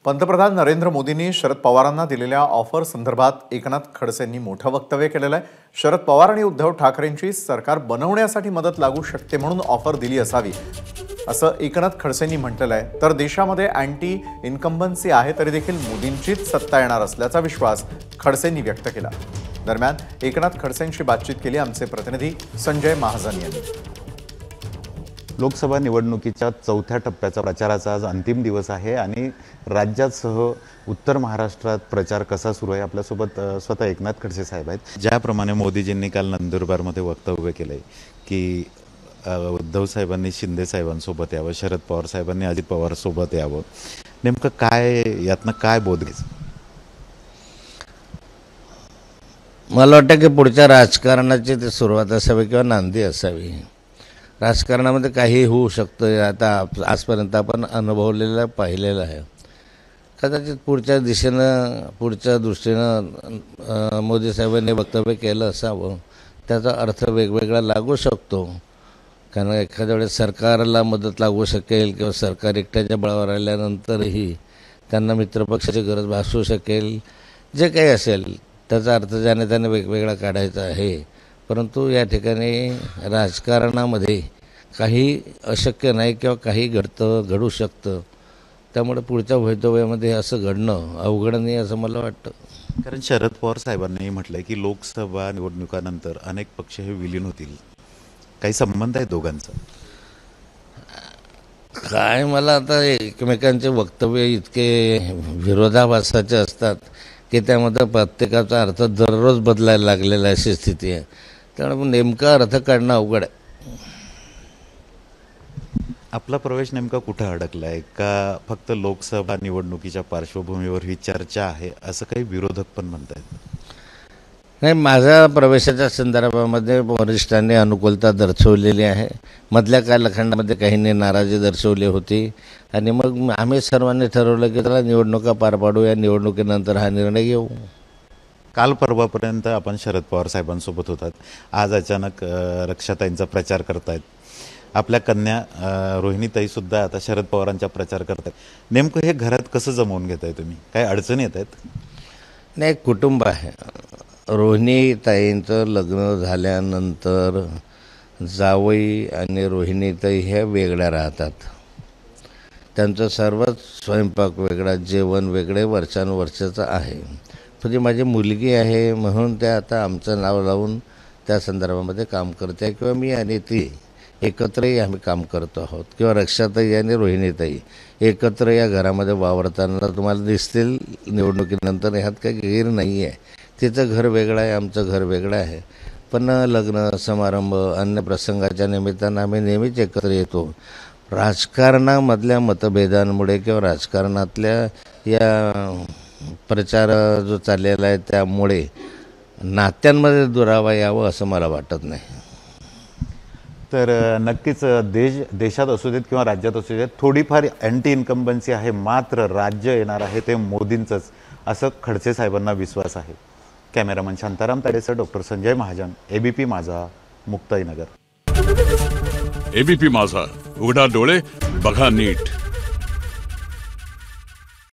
पंतप्रधान नरेंद्र मोदींनी शरद पवारांना दिलेल्या ऑफर संदर्भात एकनाथ खडसेंनी मोठं वक्तव्य केलेलं आहे। शरद पवार आणि उद्धव ठाकरेंची सरकार बनवण्यासाठी मदत लागू शकते म्हणून ऑफर दिली असावी असं एकनाथ खडसेंनी म्हटलेलं आहे। तर देशामध्ये अँटी इन्कम्बन्सी आहे तरी देखील मोदींचीच सत्ता येणार असल्याचा विश्वास खडसेंनी व्यक्त केला। दरम्यान एकनाथ खडसेंशी बातचीत केली आमचे प्रतिनिधी संजय महाजन यांनी। लोकसभा निवडणुकीच्या चौथ्या टप्प्याचा प्रचाराचा आज अंतिम दिवस आहे आणि राज्यासह उत्तर महाराष्ट्रात प्रचार कसा सुरू आहे आपल्यासोबत स्वतः एकनाथ खडसे साहेब आहेत। ज्याप्रमाणे मोदीजींनी काल नंदुरबारमध्ये वक्तव्य केलं आहे की उद्धव साहेबांनी शिंदे साहेबांसोबत यावं, शरद पवार साहेबांनी अजित पवार सोबत यावं, नेमकं काय यातनं काय बोध घ्यायचं? मला वाटतं की पुढच्या राजकारणाची ती सुरुवात असावी किंवा नांदी असावी। राजकारणामध्ये काही होऊ शकतं, आता आजपर्यंत आपण अनुभवलेलं पाहिलेलं आहे। कदाचित पुढच्या दृष्टीनं मोदी साहेबांनी वक्तव्य केलं असावं, त्याचा अर्थ वेगवेगळा लागू शकतो। कारण एखाद्या वेळेस सरकारला मदत लागू शकेल किंवा सरकार एकट्याच्या बळावर आल्यानंतरही त्यांना मित्रपक्षाची गरज भासू शकेल, जे काही असेल त्याचा अर्थ ज्याने त्याने वेगवेगळा काढायचा आहे। परंतु या ठिकाणी राजकारणामध्ये काही अशक्य नाही किंवा काही घडू शकतं, त्यामुळे पुढच्या भवितव्यामध्ये असं घडणं अवघड नाही असं मला वाटतं। कारण शरद पवार साहेबांनी म्हटलंय की लोकसभा निवडणुकानंतर अनेक पक्ष हे विलीन होतील, काही संबंध आहे दोघांचा? काय मला आता एकमेकांचे वक्तव्य इतके विरोधाभासाचे असतात की त्यामध्ये प्रत्येकाचा अर्थ दररोज बदलायला लागलेला अशी स्थिती आहे। त्यामुळे नेमका अर्थ काढणं अवघड आहे। आपला प्रवेश नेमका कुठं अडकला आहे का फक्त लोकसभा निवडणुकीच्या पार्श्वभूमीवर ही चर्चा आहे असं काही विरोधक पण म्हणत आहेत? नाही, माझ्या प्रवेशाच्या संदर्भामध्ये वरिष्ठांनी अनुकूलता दर्शवलेली आहे। मधल्या कालखंडामध्ये काहींनी नाराजी दर्शवली होती आणि मग आम्ही सर्वांनी ठरवलं की त्याला निवडणुका पार पाडू, या निवडणुकीनंतर हा निर्णय घेऊ। काल परवापर्यंत आपण शरद पवार साहेबांसोबत होतात, आज अचानक रक्षाताईंचा प्रचार करतायत, आपल्या कन्या रोहिणीताईसुद्धा आता शरद पवारांचा प्रचार करतात। नेमकं हे घरात कसं जमवून घेताय तुम्ही? काय अडचणी येत आहेत? नाही, एक कुटुंब आहे। रोहिणीताईंचं लग्न झाल्यानंतर जावई आणि रोहिणीताई ह्या वेगळ्या राहतात। त्यांचं सर्वच स्वयंपाक वेगळा, जेवण वेगळे वर्षानुवर्षाचं आहे। म्हणजे माझी मुलगी आहे म्हणून त्या आता आमचं नाव लावून त्या संदर्भामध्ये काम करते किंवा मी आणि ती एकत्रही आम्ही काम करतो आहोत किंवा रक्षाताई आणि रोहिणीताई एकत्र या घरामध्ये वावरताना तुम्हाला दिसतील। निवडणुकीनंतर ह्यात काही गैर नाही आहे। तिचं घर वेगळं आहे, आमचं घर वेगळं आहे, पण लग्न समारंभ अन्य प्रसंगाच्या निमित्तानं आम्ही नेहमीच एकत्र येतो। राजकारणामधल्या मतभेदांमुळे किंवा राजकारणातल्या या प्रचार जो चाललेला आहे त्यामुळे नात्यांमध्ये दुरावा यावं असं मला वाटत नाही। तर नक्कीच देशात असू देत किंवा राज्यात असू देत थोडीफार अँटी इन्कम्बन्सी आहे, मात्र राज्य येणार आहे ते मोदींचंच असं खडसे साहेबांना विश्वास आहे। कॅमेरामन शांताराम ताडेसह doctor Sanjay Mahajan, ABP Majha, Muktainagar. ABP माझा, उघडा डोळे बघा नीट।